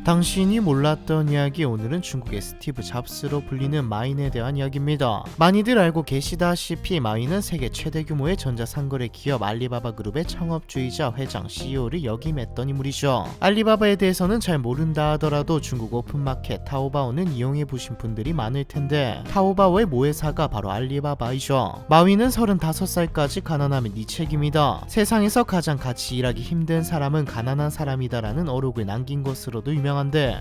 당신이 몰랐던 이야기. 오늘은 중국의 스티브 잡스로 불리는 마인에 대한 이야기입니다. 많이들 알고 계시다시피 마인은 세계 최대 규모의 전자상거래 기업 알리바바 그룹의 창업주이자 회장 CEO를 역임했던 인물이죠. 알리바바에 대해서는 잘 모른다 하더라도 중국 오픈마켓 타오바오는 이용해 보신 분들이 많을 텐데 타오바오의 모회사가 바로 알리바바이죠. 마윈은 35살까지 가난함이 네 책임이다, 세상에서 가장 같이 일하기 힘든 사람은 가난한 사람이다라는 어록을 남긴 것으로도 유명한데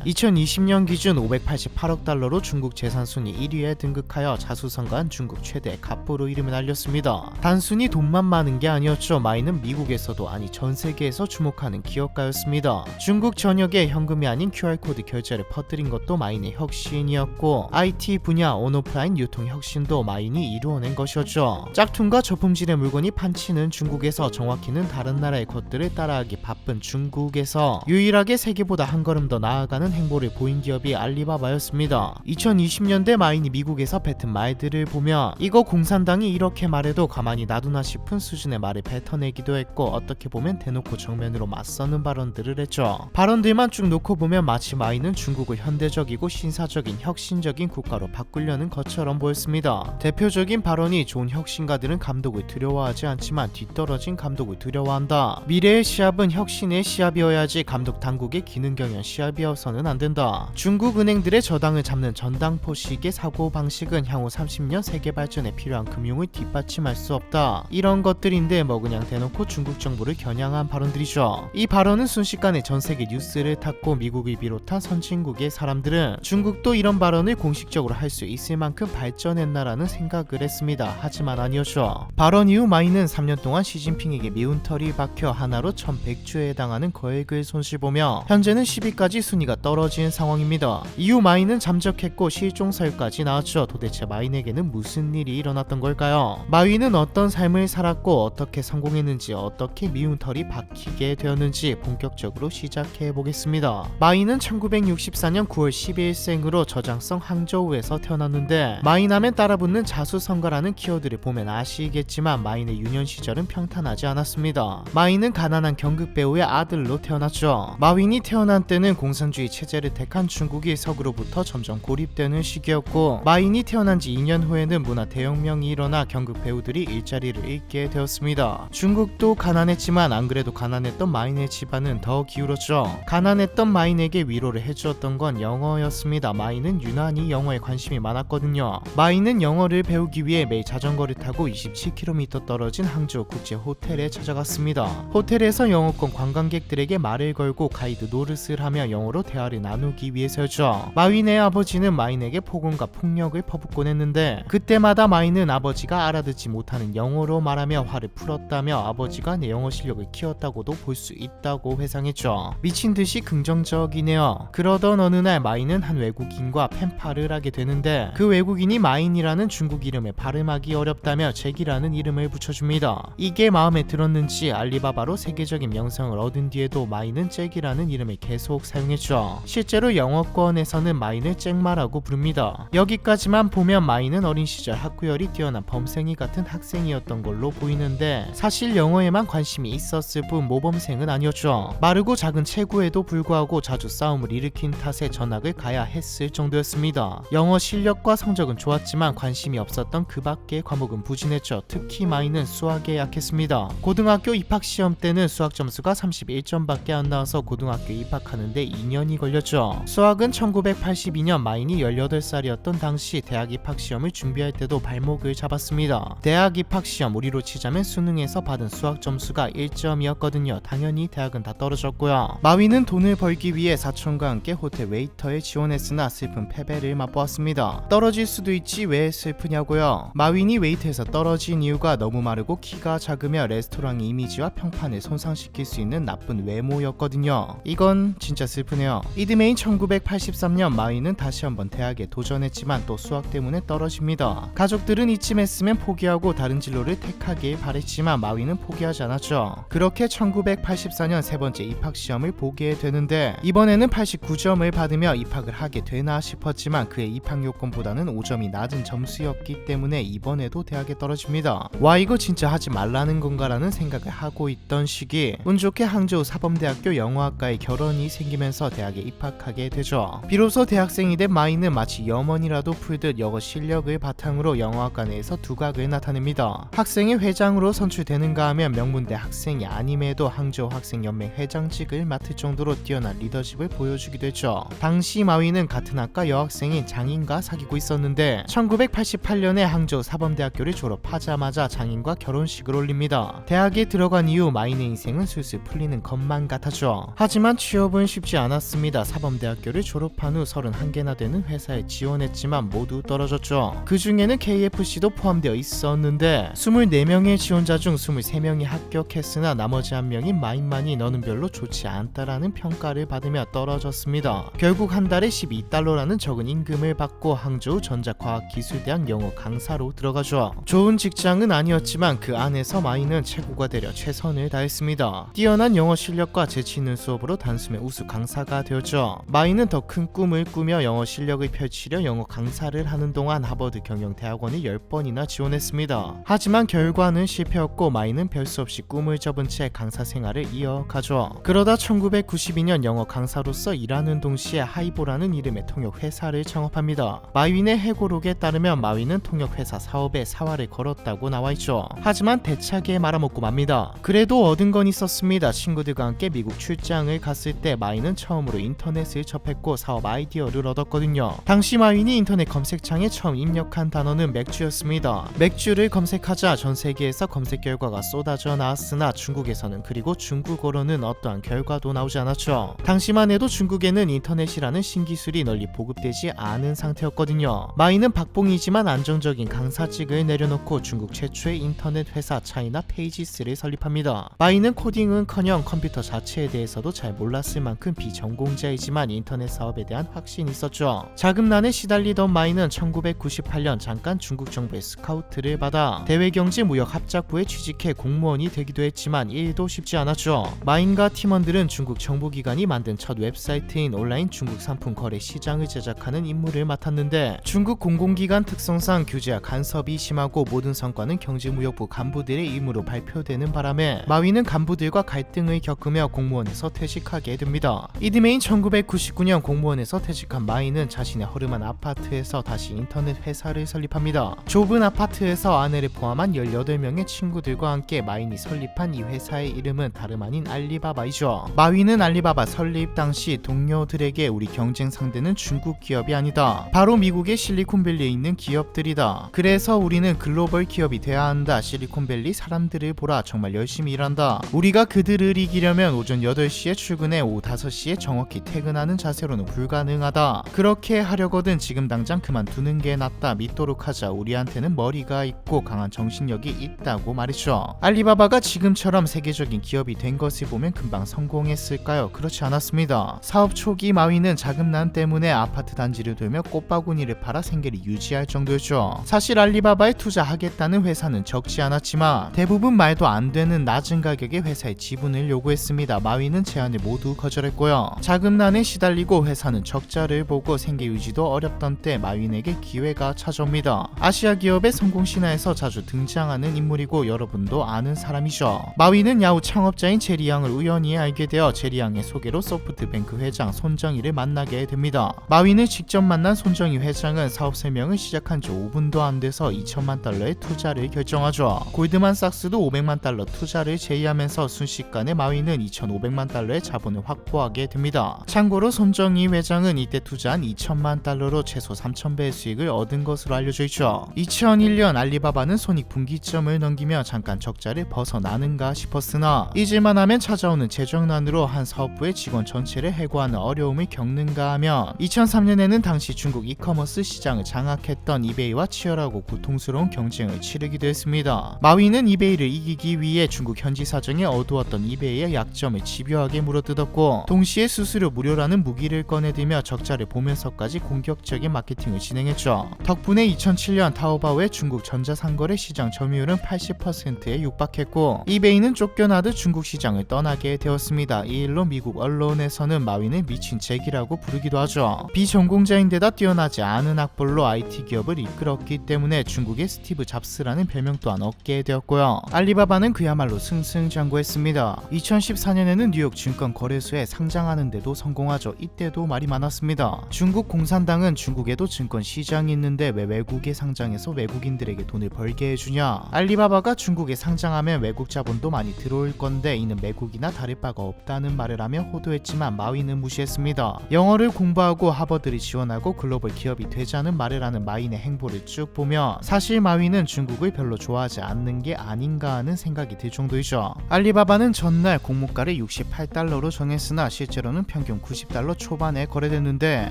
2020년 기준 588억 달러로 중국 재산 순위 1위에 등극하여 자수성가한 중국 최대 갑부로 이름을 알렸습니다. 단순히 돈만 많은 게 아니었죠. 마인은 미국에서도 아니 전 세계에서 주목하는 기업가였습니다. 중국 전역에 현금이 아닌 QR코드 결제를 퍼뜨린 것도 마인의 혁신이었고 IT 분야 온오프라인 유통 혁신도 마인이 이루어낸 것이었죠. 짝퉁과 저품질의 물건이 판치는 중국에서, 정확히는 다른 나라의 것들을 따라하기 바쁜 중국에서 유일하게 세계보다 한 걸음 더 나아가는 행보를 보인 기업이 알리바바였습니다. 2020년대 마인이 미국에서 뱉은 말들을 보면 이거 공산당이 이렇게 말해도 가만히 놔두나 싶은 수준의 말을 뱉어내기도 했고, 어떻게 보면 대놓고 정면으로 맞서는 발언들을 했죠. 발언들만 쭉 놓고 보면 마치 마인은 중국을 현대적이고 신사적인 혁신적인 국가로 바꾸려는 것처럼 보였습니다. 대표적인 발언이 좋은 혁신가들은 감독을 두려워하지 않지만 뒤떨어진 감독을 두려워한다. 미래의 시합은 혁신의 시합이어야지 감독 당국의 기능 경연 시합이어서는 안 된다. 중국 은행들의 저당을 잡는 전당포식의 사고방식은 향후 30년 세계 발전에 필요한 금융을 뒷받침할 수 없다. 이런 것들인데 뭐 그냥 대놓고 중국 정부를 겨냥한 발언들이죠. 이 발언은 순식간에 전 세계 뉴스를 탔고 미국을 비롯한 선진국의 사람들은 중국도 이런 발언을 공식적으로 할 수 있을 만큼 발전했나라는 생각을 했습니다. 하지만 아니었죠. 발언 이후 마인은 3년 동안 시진핑에게 미운 털이 박혀 하나로 1100주에 해당하는 거액을 손실보며 현재는 10위까지 순위가 떨어진 상황입니다. 이후 마인은 잠적했고 실종설까지 나왔죠. 도대체 마인에게는 무슨 일이 일어났던 걸까요? 마윈은 어떤 삶을 살았고 어떻게 성공했는지, 어떻게 미운 털이 박히게 되었는지 본격적으로 시작해 보겠습니다. 마인은 1964년 9월 12일생으로 저장성 항저우에서 태어났는데, 마인하면 따라붙는 자수성가라는 키워드를 보면 아시겠지만 마인의 유년 시절은 평탄하지 않았습니다. 마인은 가난한 경극배우의 아들로 태어났죠. 마윈이 태어난 때는 공산주의 체제를 택한 중국이 서구로부터 점점 고립되는 시기였고, 마인이 태어난 지 2년 후에는 문화 대혁명이 일어나 경극 배우들이 일자리를 잃게 되었습니다. 중국도 가난했지만 안 그래도 가난했던 마인의 집안은 더 기울었죠. 가난했던 마인에게 위로를 해주었던 건 영어였습니다. 마인은 유난히 영어에 관심이 많았거든요. 마인은 영어를 배우기 위해 매일 자전거를 타고 27km 떨어진 항저우 국제 호텔에 찾아갔습니다. 호텔에서 영어권 관광객들에게 말을 걸고 가이드 노릇을 하며 영어로 대화를 나누기 위해서였죠. 마윈의 아버지는 마인에게 폭언과 폭력을 퍼붓곤 했는데 그때마다 마인은 아버지가 알아듣지 못하는 영어로 말하며 화를 풀었다며 아버지가 내 영어 실력을 키웠다고도 볼 수 있다고 회상했죠. 미친듯이 긍정적이네요. 그러던 어느 날 마인은 한 외국인과 펜팔을 하게 되는데 그 외국인이 마인이라는 중국 이름에 발음하기 어렵다며 잭이라는 이름을 붙여줍니다. 이게 마음에 들었는지 알리바바로 세계적인 명성을 얻은 뒤에도 마인은 잭이라는 이름을 계속 사용했죠. 실제로 영어권에서는 마인을 잭마라고 부릅니다. 여기까지만 보면 마인은 어린 시절 학구열이 뛰어난 범생이 같은 학생이었던 걸로 보이는데 사실 영어에만 관심이 있었을 뿐 모범생은 아니었죠. 마르고 작은 체구에도 불구하고 자주 싸움을 일으킨 탓에 전학을 가야 했을 정도였습니다. 영어 실력과 성적은 좋았지만 관심이 없었던 그 밖의 과목은 부진했죠. 특히 마인은 수학에 약했습니다. 고등학교 입학시험 때는 수학 점수가 31점밖에 안 나와서 고등학교 입학하는데 2년이 걸렸죠. 수학은 1982년 마인이 18살이었던 당시 대학 입학시험을 준비할 때도 발목을 잡았습니다. 대학 입학시험 우리로 치자면 수능에서 받은 수학 점수가 1점이었거든요. 당연히 대학은 다 떨어졌고요. 마윈은 돈을 벌기 위해 사촌과 함께 호텔 웨이터에 지원했으나 슬픈 패배를 맛보았습니다. 떨어질 수도 있지 왜 슬프냐고요. 마윈이 웨이터에서 떨어진 이유가 너무 마르고 키가 작으며 레스토랑의 이미지와 평판을 손상시킬 수 있는 나쁜 외모였거든요. 이건 진짜 슬픈 슬프네요. 이듬해인 1983년 마윈은 다시 한번 대학에 도전했지만 또 수학 때문에 떨어집니다. 가족들은 이쯤 했으면 포기하고 다른 진로를 택하길 바랬지만 마윈은 포기하지 않았죠. 그렇게 1984년 세 번째 입학시험을 보게 되는데 이번에는 89점을 받으며 입학을 하게 되나 싶었지만 그의 입학 요건보다는 5점이 낮은 점수였기 때문에 이번에도 대학에 떨어집니다. 와, 이거 진짜 하지 말라는 건가라는 생각을 하고 있던 시기 운 좋게 항저우 사범대학교 영어학과에 결혼이 생기면서 대학에 입학하게 되죠. 비로소 대학생이 된 마윈은 마치 염원이라도 풀듯 영어 실력을 바탕으로 영어학과 내에서 두각을 나타냅니다. 학생회 회장으로 선출되는가 하면 명문대 학생이 아님에도 항저우 학생연맹 회장직을 맡을 정도로 뛰어난 리더십을 보여주기도 했죠. 당시 마윈은 같은 학과 여학생인 장인과 사귀고 있었는데 1988년에 항저우 사범대학교를 졸업하자마자 장인과 결혼식을 올립니다. 대학에 들어간 이후 마윈의 인생은 술술 풀리는 것만 같았죠. 하지만 취업은 쉽지 않았습니다. 사범대학교를 졸업한 후 31개나 되는 회사에 지원했지만 모두 떨어졌죠. 그 중에는 KFC도 포함되어 있었는데 24명의 지원자 중 23명이 합격했으나 나머지 한 명인 마윈만이 너는 별로 좋지 않다라는 평가를 받으며 떨어졌습니다. 결국 한 달에 12달러라는 적은 임금을 받고 항저우 전자과학기술대학 영어 강사로 들어가죠. 좋은 직장은 아니었지만 그 안에서 마윈은 최고가 되려 최선을 다했습니다. 뛰어난 영어 실력과 재치 있는 수업으로 단숨에 우수 강사가 되었죠. 마윈은 더 큰 꿈을 꾸며 영어 실력을 펼치려 영어 강사를 하는 동안 하버드 경영대학원을 10번이나 지원했습니다. 하지만 결과는 실패였고 마윈은 별 수 없이 꿈을 접은 채 강사 생활을 이어가죠. 그러다 1992년 영어 강사로서 일하는 동시에 하이보라는 이름의 통역회사를 창업합니다. 마윈의 회고록에 따르면 마윈은 통역회사 사업에 사활을 걸었다고 나와있죠. 하지만 대차게 말아먹고 맙니다. 그래도 얻은 건 있었습니다. 친구들과 함께 미국 출장을 갔을 때 마윈은 처음으로 인터넷을 접했고 사업 아이디어를 얻었거든요. 당시 마윈이 인터넷 검색창에 처음 입력한 단어는 맥주였습니다. 맥주를 검색하자 전 세계에서 검색 결과가 쏟아져 나왔으나 중국에서는 그리고 중국어로는 어떠한 결과도 나오지 않았죠. 당시만 해도 중국에는 인터넷이라는 신기술이 널리 보급되지 않은 상태였거든요. 마윈은 박봉이지만 안정적인 강사직을 내려놓고 중국 최초의 인터넷 회사 차이나 페이지스를 설립합니다. 마윈은 코딩은커녕 컴퓨터 자체에 대해서도 잘 몰랐을 만큼 비전공자이지만 인터넷 사업에 대한 확신이 있었죠. 자금난에 시달리던 마윈은 1998년 잠깐 중국 정부의 스카우트를 받아 대외경제무역합작부에 취직해 공무원이 되기도 했지만 일도 쉽지 않았죠. 마윈과 팀원들은 중국 정부기관이 만든 첫 웹사이트인 온라인 중국 상품 거래 시장을 제작하는 임무를 맡았는데 중국 공공기관 특성상 규제와 간섭이 심하고 모든 성과는 경제무역부 간부들의 임무로 발표되는 바람에 마윈은 간부들과 갈등을 겪으며 공무원에서 퇴직하게 됩니다. 이듬해인 1999년 공무원에서 퇴직한 마윈은 자신의 허름한 아파트에서 다시 인터넷 회사를 설립합니다. 좁은 아파트에서 아내를 포함한 18명의 친구들과 함께 마윈이 설립한 이 회사의 이름은 다름 아닌 알리바바이죠. 마윈은 알리바바 설립 당시 동료들에게 우리 경쟁 상대는 중국 기업이 아니다. 바로 미국의 실리콘밸리에 있는 기업들이다. 그래서 우리는 글로벌 기업이 돼야 한다. 실리콘밸리 사람들을 보라. 정말 열심히 일한다. 우리가 그들을 이기려면 오전 8시에 출근해 오후 5시에 정확히 퇴근하는 자세로는 불가능하다. 그렇게 하려거든 지금 당장 그만두는 게 낫다. 믿도록 하자. 우리한테는 머리가 있고 강한 정신력이 있다고 말이죠. 알리바바가 지금처럼 세계적인 기업이 된 것을 보면 금방 성공했을까요? 그렇지 않았습니다. 사업 초기 마윈은 자금난 때문에 아파트 단지를 돌며 꽃바구니를 팔아 생계를 유지할 정도였죠. 사실 알리바바에 투자하겠다는 회사는 적지 않았지만 대부분 말도 안 되는 낮은 가격에 회사의 지분을 요구했습니다. 마윈은 제안을 모두 거절했고요. 자금난에 시달리고 회사는 적자를 보고 생계 유지도 어렵던 때 마윈에게 기회가 찾아옵니다. 아시아 기업의 성공 신화에서 자주 등장하는 인물이고 여러분도 아는 사람이죠. 마윈은 야후 창업자인 제리 양을 우연히 알게 되어 제리 양의 소개로 소프트뱅크 회장 손정희를 만나게 됩니다. 마윈을 직접 만난 손정희 회장은 사업 설명을 시작한 지 5분도 안 돼서 2천만 달러의 투자를 결정하죠. 골드만삭스도 500만 달러 투자를 제의하면서 순식간에 마윈은 2,500만 달러의 자본을 확보하게 됩니다. 참고로 손정희 회장은 이때 투자한 2천만 달러로 최소 3,000배의 수익을 얻은 것으로 알려져 있죠. 2001년 알리바바는 손익분기점을 넘기며 잠깐 적자를 벗어나는가 싶었으나 잊을만 하면 찾아오는 재정난으로 한 사업부의 직원 전체를 해고하는 어려움을 겪는가 하면 2003년에는 당시 중국 이커머스 시장을 장악했던 이베이와 치열하고 고통스러운 경쟁을 치르기도 했습니다. 마윈은 이베이를 이기기 위해 중국 현지 사정에 어두웠던 이베이의 약점을 집요하게 물어뜯었고 동시에 동시에 수수료 무료라는 무기를 꺼내들며 적자를 보면서까지 공격적인 마케팅을 진행했죠. 덕분에 2007년 타오바오의 중국 전자상거래 시장 점유율은 80%에 육박했고 이베이는 쫓겨나듯 중국 시장을 떠나게 되었습니다. 이 일로 미국 언론에서는 마윈을 미친 잭이라고 부르기도 하죠. 비전공자인데다 뛰어나지 않은 학벌로 IT 기업을 이끌었기 때문에 중국의 스티브 잡스라는 별명 또한 얻게 되었고요. 알리바바는 그야말로 승승장구했습니다. 2014년에는 뉴욕 증권거래소에 상장하는데도 성공하죠. 이때도 말이 많았습니다. 중국 공산당은 중국에도 증권 시장이 있는데 왜 외국에 상장해서 외국인들에게 돈을 벌게 해주냐. 알리바바가 중국에 상장하면 외국 자본도 많이 들어올 건데 이는 외국이나 다를 바가 없다는 말을 하며 호도했지만 마윈은 무시했습니다. 영어를 공부하고 하버드를 지원하고 글로벌 기업이 되자는 말을 하는 마윈의 행보를 쭉 보며 사실 마윈은 중국을 별로 좋아하지 않는 게 아닌가 하는 생각이 들 정도이죠. 알리바바는 전날 공모가를 68달러로 정했으나 실제로는 평균 90달러 초반에 거래됐는데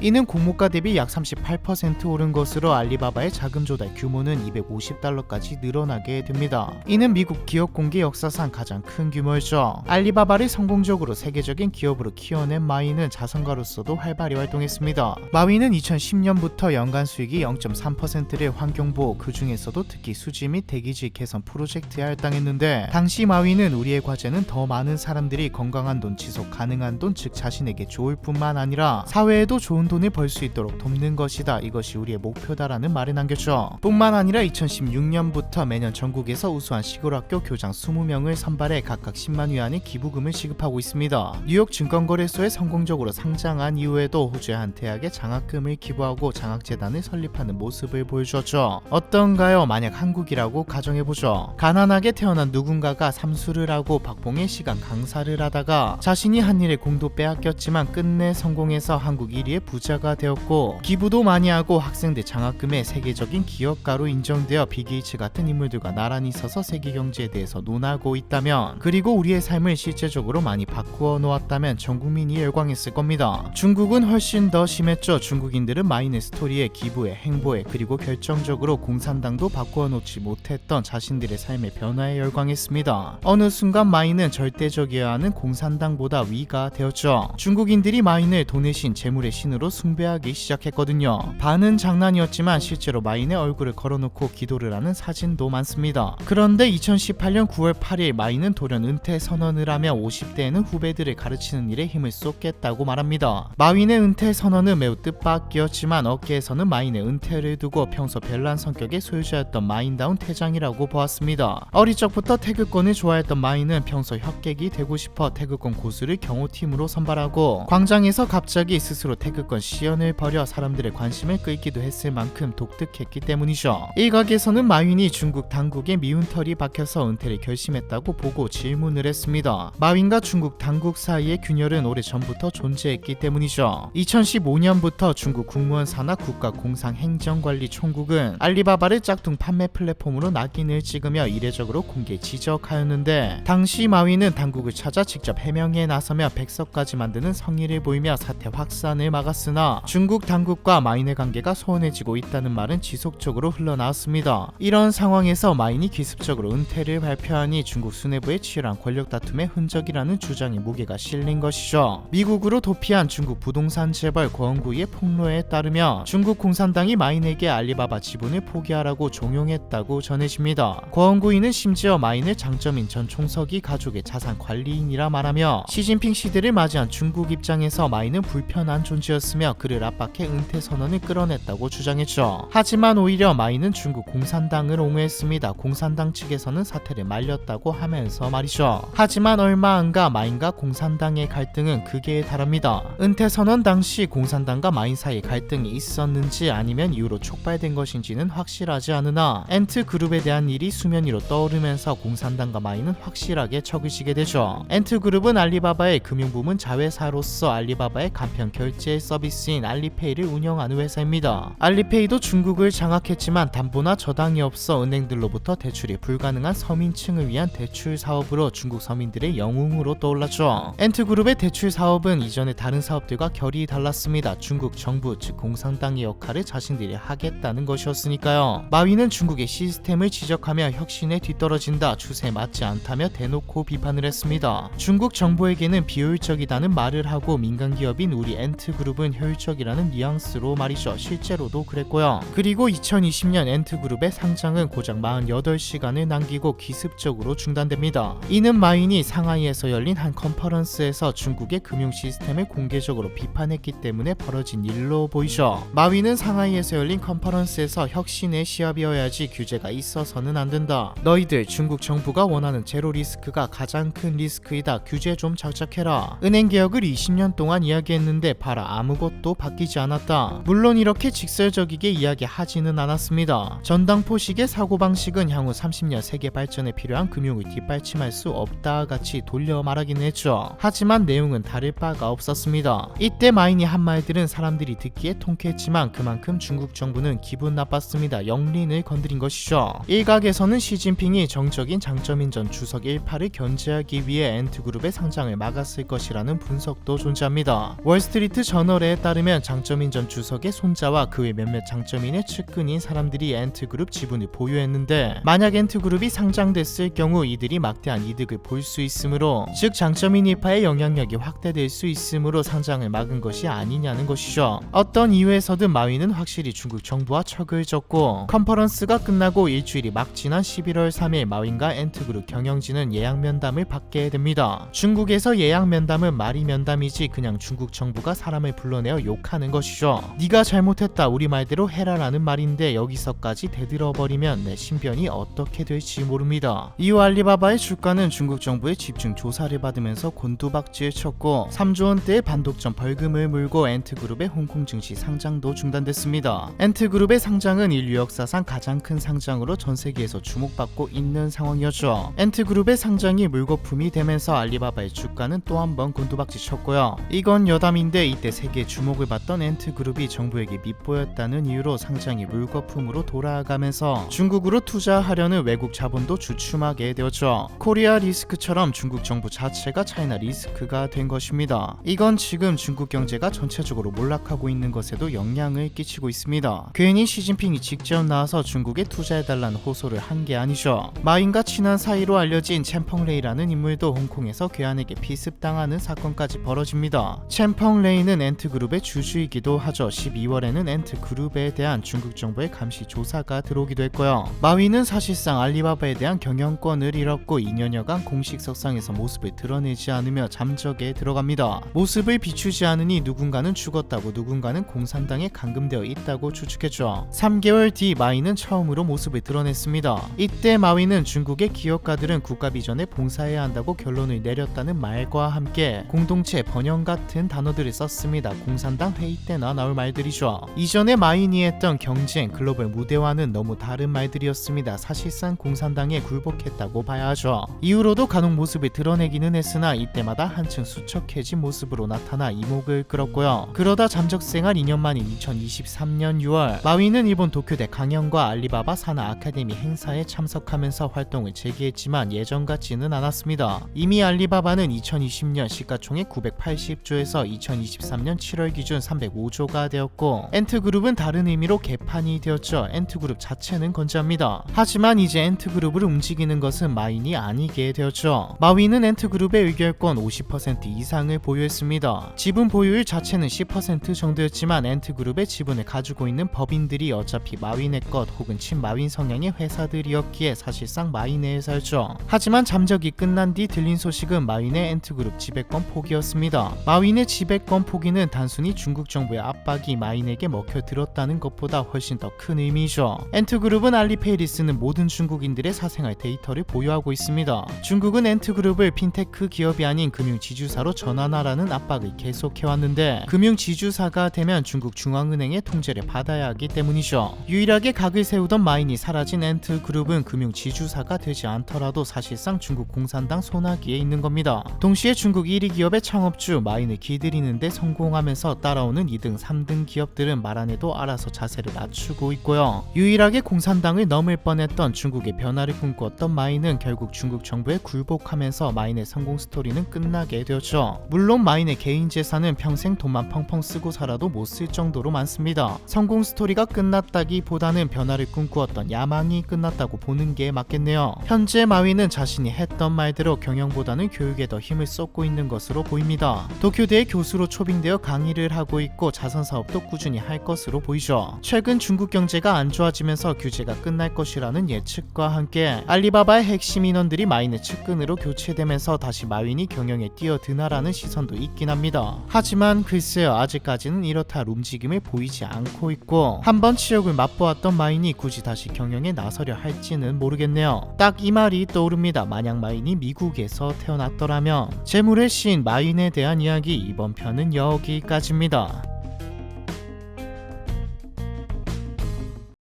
이는 공모가 대비 약 38% 오른 것으로 알리바바의 자금 조달 규모는 250달러까지 늘어나게 됩니다. 이는 미국 기업 공개 역사상 가장 큰 규모였죠. 알리바바를 성공적으로 세계적인 기업으로 키워낸 마윈은 자선가로서도 활발히 활동했습니다. 마윈은 2010년부터 연간 수익이 0.3%를 환경보호, 그 중에서도 특히 수지 및 대기질 개선 프로젝트에 할당했는데 당시 마윈은 우리의 과제는 더 많은 사람들이 건강한 돈, 지속 가능한 돈, 즉 자신에게 좋을 뿐만 아니라 사회에도 좋은 돈을 벌 수 있도록 돕는 것이다. 이것이 우리의 목표다라는 말을 남겼죠. 뿐만 아니라 2016년부터 매년 전국에서 우수한 시골학교 교장 20명을 선발해 각각 10만 위안의 기부금을 지급하고 있습니다. 뉴욕 증권거래소에 성공적으로 상장한 이후에도 호주의 한 대학에 장학금을 기부하고 장학재단을 설립하는 모습을 보여주었죠. 어떤가요? 만약 한국이라고 가정해보죠. 가난하게 태어난 누군가가 삼수를 하고 박봉의 시간 강사를 하다가 자신이 한 일에 공도 빼앗겼지만 끝내 성공해서 한국 1위의 부자가 되었고 기부도 많이 하고 학생들 장학금에 세계적인 기업가로 인정되어 빌 게이츠 같은 인물들과 나란히 서서 세계 경제에 대해서 논하고 있다면, 그리고 우리의 삶을 실제적으로 많이 바꾸어 놓았다면 전 국민이 열광했을 겁니다. 중국은 훨씬 더 심했죠. 중국인들은 마윈의 스토리에, 기부에, 행보에, 그리고 결정적으로 공산당도 바꾸어 놓지 못했던 자신들의 삶의 변화에 열광했습니다. 어느 순간 마윈은 절대적이어야 하는 공산당보다 위가 되었죠. 중국인들이 마윈을 돈의 신, 재물의 신으로 숭배하기 시작했거든요. 반은 장난이었지만 실제로 마윈의 얼굴을 걸어놓고 기도를 하는 사진도 많습니다. 그런데 2018년 9월 8일 마윈은 돌연 은퇴 선언을 하며 50대에는 후배들을 가르치는 일에 힘을 쏟겠다고 말합니다. 마윈의 은퇴 선언은 매우 뜻밖이었지만 업계에서는 마윈의 은퇴를 두고 평소 별난 성격의 소유자였던 마윈다운 퇴장이라고 보았습니다. 어릴 적부터 태극권을 좋아했던 마윈은 평소 혁객이 되고 싶어 태극권 고수를 경호팀으로 선발하고 광장에서 갑자기 스스로 태극권 시연을 벌여 사람들의 관심을 끌기도 했을 만큼 독특했기 때문이죠. 일각에서는 마윈이 중국 당국에 미운 털이 박혀서 은퇴를 결심했다고 보고 질문을 했습니다. 마윈과 중국 당국 사이의 균열은 오래전부터 존재했기 때문이죠. 2015년부터 중국 국무원 산하 국가공상행정관리총국은 알리바바를 짝퉁 판매 플랫폼으로 낙인을 찍으며 이례적으로 공개 지적하였는데 당시 마윈은 당국을 찾아 직접 해명에 나서며 백서까지 만드는 성의를 보이며 사태 확산을 막았으나 중국 당국과 마윈의 관계가 소원해지고 있다는 말은 지속적으로 흘러나왔습니다. 이런 상황에서 마윈이 기습적으로 은퇴를 발표하니 중국 수뇌부의 치열한 권력 다툼의 흔적이라는 주장이 무게가 실린 것이죠. 미국으로 도피한 중국 부동산 재벌 권구이의 폭로에 따르며 중국 공산당이 마윈에게 알리바바 지분을 포기하라고 종용했다고 전해집니다. 권구이는 심지어 마윈을 장점인 전 총서기 가족의 자산 관리인이라 말하며 시진핑 시대를 맞이한 중국 입장에서 마윈은 불편한 존재였으며 그를 압박해 은퇴 선언을 끌어냈다고 주장했죠. 하지만 오히려 마윈은 중국 공산당을 옹호했습니다. 공산당 측에서는 사태를 말렸다고 하면서 말이죠. 하지만 얼마 안가 마윈과 공산당의 갈등은 극에 달합니다. 은퇴 선언 당시 공산당과 마윈 사이에 갈등이 있었는지 아니면 이후로 촉발된 것인지는 확실하지 않으나 엔트그룹에 대한 일이 수면 위로 떠오르면서 공산당과 마윈은 확실하게 척을 지게 되죠. 엔트그룹은 알리바바의 금융부문 자회사로서 알리바바의 간편 결제 서비스인 알리페이를 운영하는 회사입니다. 알리페이도 중국을 장악했지만 담보나 저당이 없어 은행들로부터 대출이 불가능한 서민층을 위한 대출 사업으로 중국 서민들의 영웅으로 떠올랐죠. 엔트그룹의 대출 사업은 이전의 다른 사업들과 결이 달랐습니다. 중국 정부 즉 공산당의 역할을 자신들이 하겠다는 것이었으니까요. 마윈은 중국의 시스템을 지적하며 혁신에 뒤떨어진다, 추세에 맞지 않다며 대놓고 비판을 했습니다. 중국 정부에게는 비효율적이다 효율적이다는 말을 하고 민간 기업인 우리 엔트그룹은 효율적이라는 뉘앙스로 말이죠. 실제로도 그랬고요. 그리고 2020년 엔트그룹의 상장은 고작 48시간을 남기고 기습적으로 중단됩니다. 이는 마윈이 상하이에서 열린 한 컨퍼런스에서 중국의 금융 시스템을 공개적으로 비판했기 때문에 벌어진 일로 보이죠. 마윈은 상하이에서 열린 컨퍼런스에서 혁신의 시합이어야지 규제가 있어서는 안 된다. 너희들 중국 정부가 원하는 제로 리스크가 가장 큰 리스크이다. 규제 좀 작작해라. 은행 개혁을 20년 동안 이야기했는데 봐라, 아무것도 바뀌지 않았다. 물론 이렇게 직설적이게 이야기하지는 않았습니다. 전당포식의 사고방식은 향후 30년 세계 발전에 필요한 금융을 뒷받침할 수 없다 같이 돌려 말하긴 했죠. 하지만 내용은 다를 바가 없었습니다. 이때 마윈이 한 말들은 사람들이 듣기에 통쾌했지만 그만큼 중국 정부는 기분 나빴습니다. 영린을 건드린 것이죠. 일각에서는 시진핑이 정적인 장점인 전 주석 일파를 견제하기 위해 엔트그룹의 상장을 막았을 것이라는 분석도 존재합니다. 월스트리트 저널에 따르면 장점인 전 주석의 손자와 그 외 몇몇 장점인의 측근인 사람들이 엔트그룹 지분을 보유했는데, 만약 엔트그룹이 상장됐을 경우 이들이 막대한 이득을 볼 수 있으므로, 즉 장점인 일파의 영향력이 확대될 수 있으므로 상장을 막은 것이 아니냐는 것이죠. 어떤 이유에서든 마윈은 확실히 중국 정부와 척을 졌고, 컨퍼런스가 끝나고 일주일이 막 지난 11월 3일 마윈과 엔트그룹 경영진은 예약 면담을 받게 됩니다. 중국에서 예약 면담은 말이 면담이지 그냥 중국 정부가 사람을 불러내어 욕하는 것이죠. 네가 잘못했다, 우리 말대로 해라라는 말인데 여기서까지 대들어버리면 내 신변이 어떻게 될지 모릅니다. 이후 알리바바의 주가는 중국 정부의 집중 조사를 받으면서 곤두박질 쳤고 3조 원대의 반독점 벌금을 물고 엔트그룹의 홍콩 증시 상장도 중단됐습니다. 엔트그룹의 상장은 인류 역사상 가장 큰 상장으로 전 세계에서 주목받고 있는 상황이었죠. 엔트그룹의 상장이 물거품이 되면서 알리바바의 주가는 또 한 번 곤두박질 쳤고요. 이건 여담인데 이때 세계 주목을 받던 엔트그룹이 정부에게 밉보였다는 이유로 상장이 물거품으로 돌아가면서 중국으로 투자하려는 외국 자본도 주춤하게 되었죠. 코리아 리스크처럼 중국 정부 자체가 차이나 리스크가 된 것입니다. 이건 지금 중국 경제가 전체적으로 몰락하고 있는 것에도 영향을 끼치고 있습니다. 괜히 시진핑이 직접 나와서 중국에 투자해달라는 호소를 한 게 아니죠. 마윈과 친한 사이로 알려진 챔펑레이라는 인물도 홍콩에서 괴한에게 피습당하는 사건까지 벌어집니다. 챔펑레이는 엔트그룹의 주주이기도 하죠. 12월에는 엔트그룹에 대한 중국 정부의 감시 조사가 들어오기도 했고요. 마윈은 사실상 알리바바에 대한 경영권을 잃었고 2년여간 공식 석상에서 모습을 드러내지 않으며 잠적에 들어갑니다. 모습을 비추지 않으니 누군가는 죽었다고 누군가는 공산당에 감금되어 있다고 추측했죠. 3개월 뒤 마윈은 처음으로 모습을 드러냈습니다. 이때 마윈은 중국의 기업가들은 국가 비전에 봉사해야 한다고 결론을 내렸다는 말과 함께 공동체 번영 같은 단어들을 썼습니다. 공산당 회의 때나 나올 말들이죠. 이전에 마윈이 했던 경쟁, 글로벌 무대와는 너무 다른 말들이었습니다. 사실상 공산당에 굴복했다고 봐야 하죠. 이후로도 간혹 모습을 드러내기는 했으나 이때마다 한층 수척해진 모습으로 나타나 이목을 끌었고요. 그러다 잠적 생활 2년 만인 2023년 6월 마윈은 일본 도쿄대 강연과 알리바바 산하 아카데미 행사에 참석하면서 활동을 재개했지만 예전 같지는 않았습니다. 이미 알리바바는 2020년 시가총액 980조에서 2023년 7월 기준 305조가 되었고 엔트그룹은 다른 의미로 개판이 되었죠. 엔트그룹 자체는 건재합니다. 하지만 이제 엔트그룹을 움직이는 것은 마윈이 아니게 되었죠. 마윈은 엔트그룹의 의결권 50% 이상을 보유했습니다. 지분 보유율 자체는 10% 정도였지만 엔트그룹의 지분을 가지고 있는 법인들이 어차피 마윈의 것 혹은 친마윈 성향의 회사들이었기에 사실상 마윈의 회사였죠. 하지만 잠적이 끝난 뒤 들린 소식은 마윈의 엔트그룹 지배권 포기였습니다. 마윈의 지배권 포기는 단순히 중국 정부의 압박이 마윈에게 먹혀들었다는 것보다 훨씬 더 큰 의미죠. 엔트그룹은 알리페이를 쓰는 모든 중국인들의 사생활 데이터를 보유하고 있습니다. 중국은 엔트그룹을 핀테크 기업이 아닌 금융지주사로 전환하라는 압박을 계속해왔는데 금융지주사가 되면 중국 중앙은행의 통제를 받아야 하기 때문이죠. 유일하게 각을 세우던 마윈이 사라진 엔트그룹은 금융지주사가 되지 않더라도 사실상 중국 공산당 손아귀에 있는 겁니다. 동시에 중국 1위 기업의 창업주 마윈을 길들이는데 성공하면서 따라오는 2등, 3등 기업들은 말 안 해도 알아서 자세를 낮추고 있고요. 유일하게 공산당을 넘을 뻔했던 중국의 변화를 꿈꾸었던 마윈은 결국 중국 정부에 굴복하면서 마윈의 성공 스토리는 끝나게 되었죠. 물론 마윈의 개인 재산은 평생 돈만 펑펑 쓰고 살아도 못 쓸 정도로 많습니다. 성공 스토리가 끝났다기보다는 변화를 꿈꾸었던 야망이 끝났다고 보는 게 맞겠네요. 현재 마윈은 자신이 했던 말대로 경영보다는 교육에 더 힘을 쏟고 있는 것을 것으로 보입니다. 도쿄대의 교수로 초빙되어 강의를 하고 있고 자선 사업도 꾸준히 할 것으로 보이죠. 최근 중국 경제가 안 좋아지면서 규제가 끝날 것이라는 예측과 함께 알리바바의 핵심 인원들이 마윈의 측근으로 교체되면서 다시 마윈이 경영에 뛰어드나라는 시선도 있긴 합니다. 하지만 글쎄요, 아직까지는 이렇다 할 움직임을 보이지 않고 있고 한번 치욕을 맛보았던 마윈이 굳이 다시 경영에 나서려 할지는 모르겠네요. 딱 이 말이 떠오릅니다. 만약 마윈이 미국에서 태어났더라면. 재물의 신 마윈에 대한 이야기, 이번 편은 여기까지입니다.